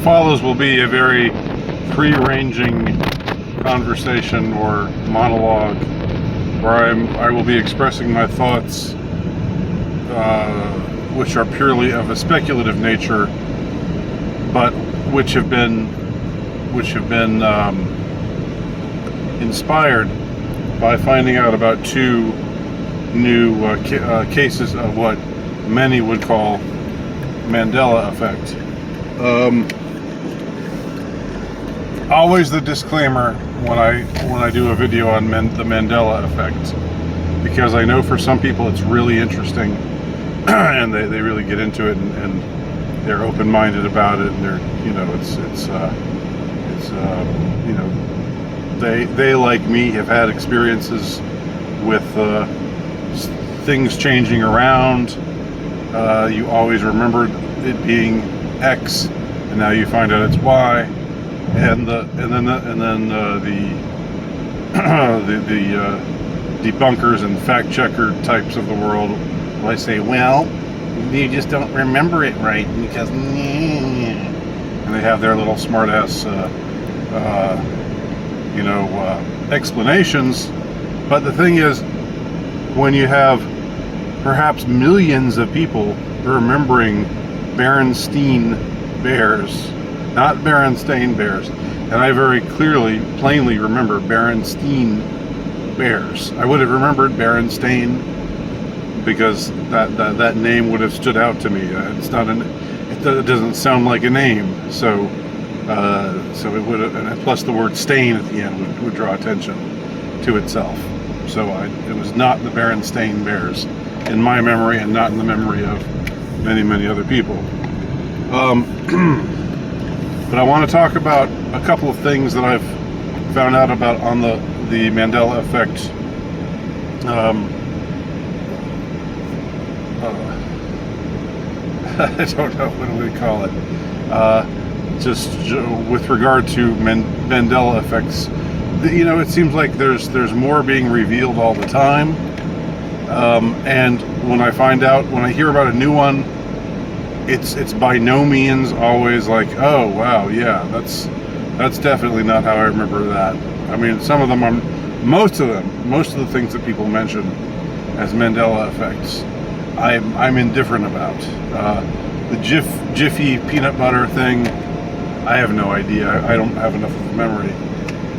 follows will be a very free-ranging conversation or monologue where I will be expressing my thoughts, which are purely of a speculative nature, but which have been inspired by finding out about two new cases of what many would call Mandela effect. Always the disclaimer when I do a video on the Mandela effect, because I know for some people it's really interesting and they really get into it and they're open-minded about it, and they're, you know, it's you know, they like me have had experiences with things changing around. You always remembered it being X, and now you find out it's Y, and then the debunkers and fact checker types of the world will say, well, you just don't remember it right because, and they have their little smart ass explanations. But the thing is, when you have perhaps millions of people remembering Berenstain Bears, not Berenstain Bears, and I very plainly remember Berenstain Bears. I would have remembered Berenstain because that name would have stood out to me. It's not it doesn't sound like a name, so it would have, and plus the word stain at the end would draw attention to itself. So it was not the Berenstain Bears in my memory, and not in the memory of many other people. But I want to talk about a couple of things that I've found out about on the Mandela effect. I don't know, what do we call it? Just with regard to Mandela effects, you know, it seems like there's more being revealed all the time. And when I hear about a new one, it's by no means always like, oh wow, yeah, that's definitely not how I remember that. I mean, some of them are, most of the things that people mention as Mandela effects, I'm indifferent about. The Jiffy peanut butter thing, I have no idea. I don't have enough of a memory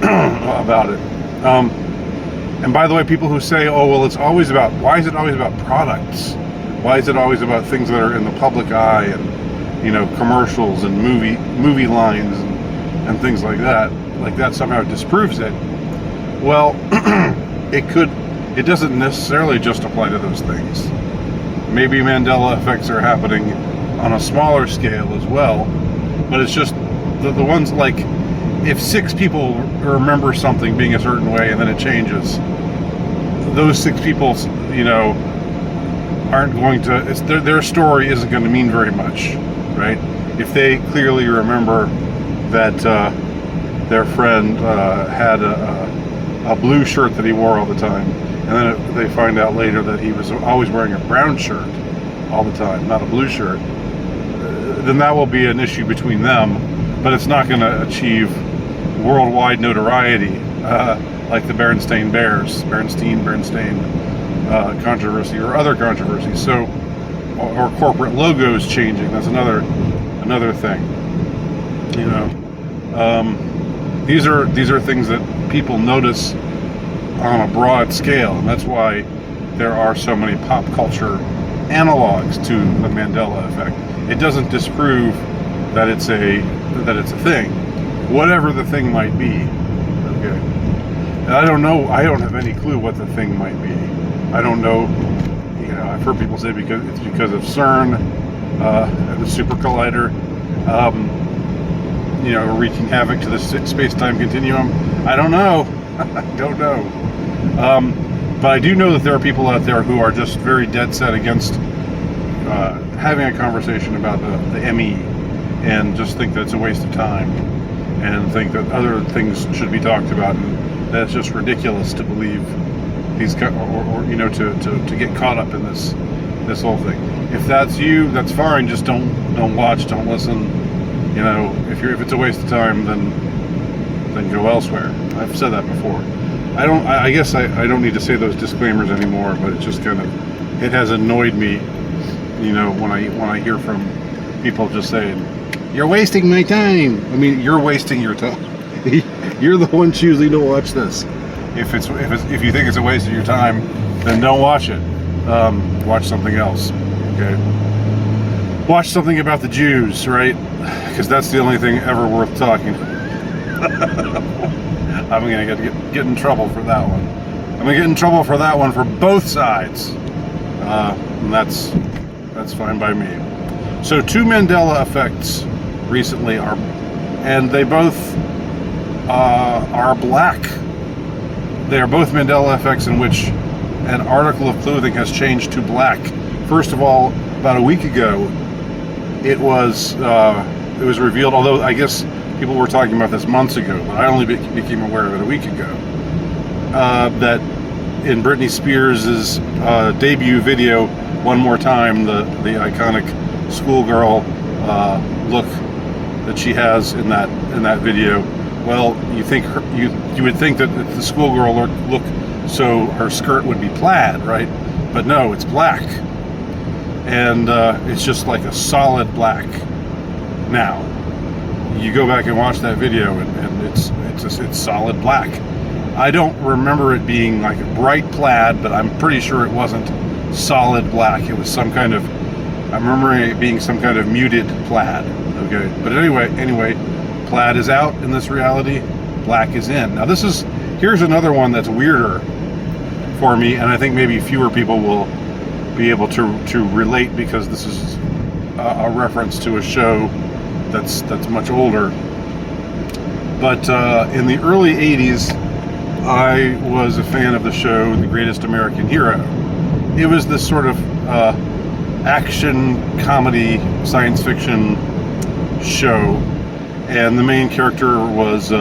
about it. And by the way, people who say, oh, well, why is it always about products? Why is it always about things that are in the public eye, and, you know, commercials and movie lines and things like that? Like that somehow disproves it. Well, it doesn't necessarily just apply to those things. Maybe Mandela effects are happening on a smaller scale as well, but it's just the ones like, if 6 people remember something being a certain way and then it changes, those 6 people, you know, aren't going to, their story isn't going to mean very much, right? If they clearly remember that their friend had a blue shirt that he wore all the time, and then they find out later that he was always wearing a brown shirt all the time, not a blue shirt, then that will be an issue between them, but it's not going to achieve worldwide notoriety like the Berenstain controversy or other controversies. So, or corporate logos changing, that's another thing. You know, these are things that people notice on a broad scale, and that's why there are so many pop culture analogs to the Mandela effect. It doesn't disprove that it's a thing, whatever the thing might be. Okay, and I don't know. I don't have any clue what the thing might be. I don't know. You know, I've heard people say because of CERN, the super collider, you know, wreaking havoc to the space-time continuum. I don't know. I don't know. But I do know that there are people out there who are just very dead set against having a conversation about the ME, and just think that it's a waste of time, and think that other things should be talked about, and that it's just ridiculous to believe these, or you know, to get caught up in this whole thing. If that's you, that's fine. Just don't watch, don't listen, You know, if it's a waste of time, then go elsewhere. I've said that before. I guess I don't need to say those disclaimers anymore, but it just kind of, it has annoyed me, you know, when I hear from people just saying, "You're wasting my time." I mean, you're wasting your time. You're the one choosing to watch this. If you think it's a waste of your time, then don't watch it. Watch something else. Okay. Watch something about the Jews, right? Because that's the only thing ever worth talking about. I'm gonna get in trouble for that one. I'm gonna get in trouble for that one for both sides, and that's fine by me. So 2 Mandela effects recently and they both are black. They are both Mandela effects in which an article of clothing has changed to black. First of all, about a week ago, it was revealed, although I guess people were talking about this months ago, but I only became aware of it a week ago, that in Britney Spears' debut video, One More Time, the iconic schoolgirl look that she has in that video, well, you would think that the schoolgirl look, so her skirt would be plaid, right? But no, it's black, and it's just like a solid black. Now, you go back and watch that video, and it's solid black. I don't remember it being like a bright plaid, but I'm pretty sure it wasn't solid black. It was some kind of, I remember it being some kind of muted plaid. Okay, but anyway, plaid is out in this reality. Black is in. Now here's another one that's weirder for me, and I think maybe fewer people will be able to relate, because this is a reference to a show that's much older. But in the early 80s, I was a fan of the show The Greatest American Hero. It was this sort of action comedy science fiction show, and the main character was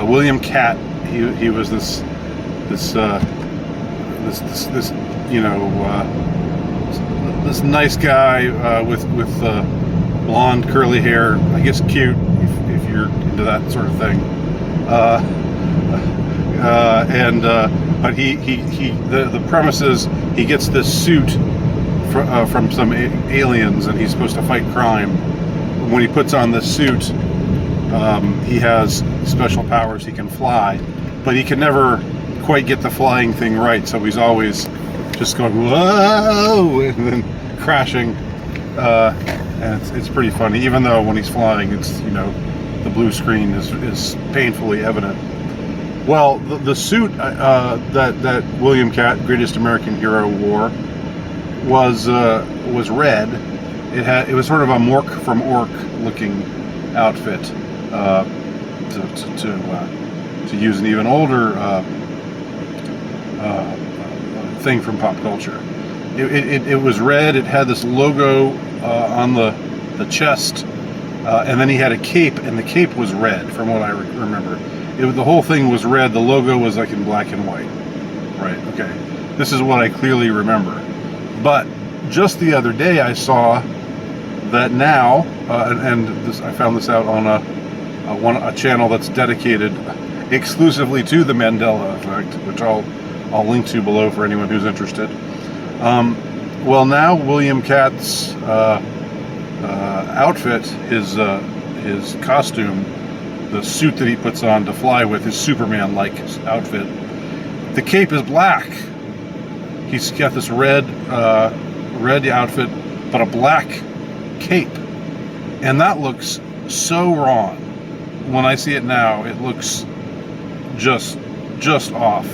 William Catt. He was this you know, this nice guy with blonde curly hair. I guess cute if you're into that sort of thing. But the premise is he gets this suit from some aliens, and he's supposed to fight crime. When he puts on this suit, he has special powers. He can fly, but he can never quite get the flying thing right, so he's always just going whoa and then crashing, and it's pretty funny, even though when he's flying, it's, you know, the blue screen is painfully evident. Well, the suit that William Catt, Greatest American Hero, wore was red. It was sort of a Mork from Ork looking outfit, to use an even older thing from pop culture. It was red. It had this logo on the chest, and then he had a cape, and the cape was red, from what I remember. The whole thing was red. The logo was like in black and white. Right, okay. This is what I clearly remember. But just the other day I saw that now, I found this out on a channel that's dedicated exclusively to the Mandela effect, which I'll link to below for anyone who's interested. Well, now William Catt's outfit, his costume, the suit that he puts on to fly with, his Superman-like outfit, the cape is black. He's got this red outfit, but a black cape, and that looks so wrong. When I see it now, it looks just off.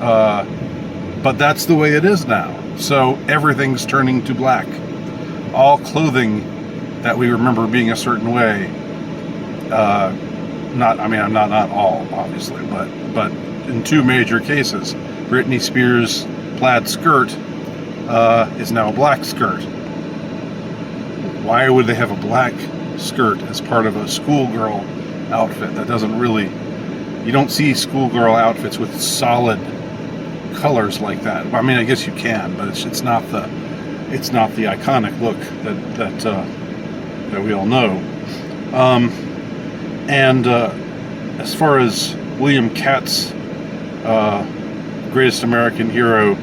But that's the way it is now. So everything's turning to black. All clothing that we remember being a certain way. Not all, obviously, but in 2 major cases, Britney Spears' plaid skirt is now a black skirt. Why would they have a black skirt as part of a schoolgirl outfit? That doesn't really, you don't see schoolgirl outfits with solid colors like that. I mean, I guess you can, but it's not the iconic look that we all know. And as far as William Katz's Greatest American Hero,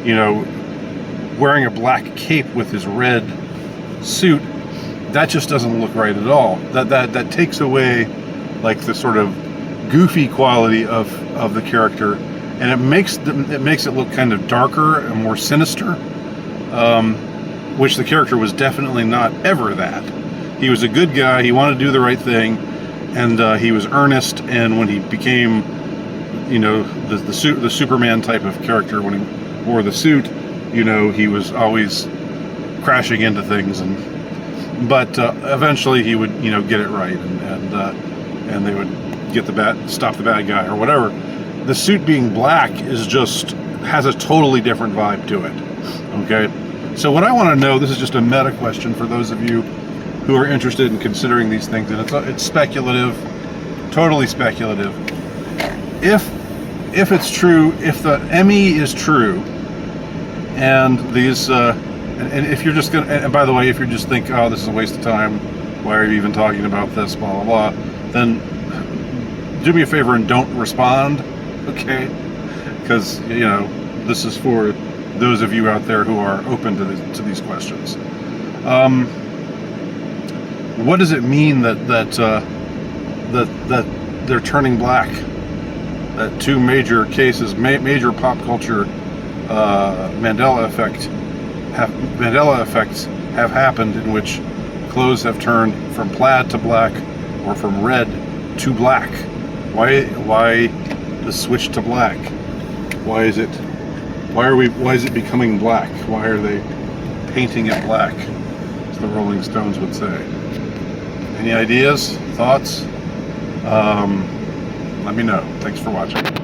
you know, wearing a black cape with his red suit, that just doesn't look right at all. That takes away like the sort of goofy quality of the character, and it makes it look kind of darker and more sinister, which the character was definitely not ever that. He was a good guy. He wanted to do the right thing, and he was earnest. And when he became, you know, the Superman type of character, when he wore the suit, you know, he was always crashing into things, but eventually he would, you know, get it right, and they would stop the bad guy or whatever. The suit being black has a totally different vibe to it. Okay, so what I want to know, this is just a meta question for those of you who are interested in considering these things, and it's speculative, totally speculative. If it's true, if the ME is true, and these and if you're just gonna, and by the way, if you're just think, oh, this is a waste of time, why are you even talking about this, blah blah blah, then do me a favor and don't respond, okay? Because, you know, this is for those of you out there who are open to these questions. What does it mean that they're turning black? That two major cases, major pop culture Mandela effects have happened, in which clothes have turned from plaid to black, or from red to black. Why the switch to black? Why is it becoming black? Why are they painting it black, as the Rolling Stones would say? Any ideas, thoughts? Let me know. Thanks for watching.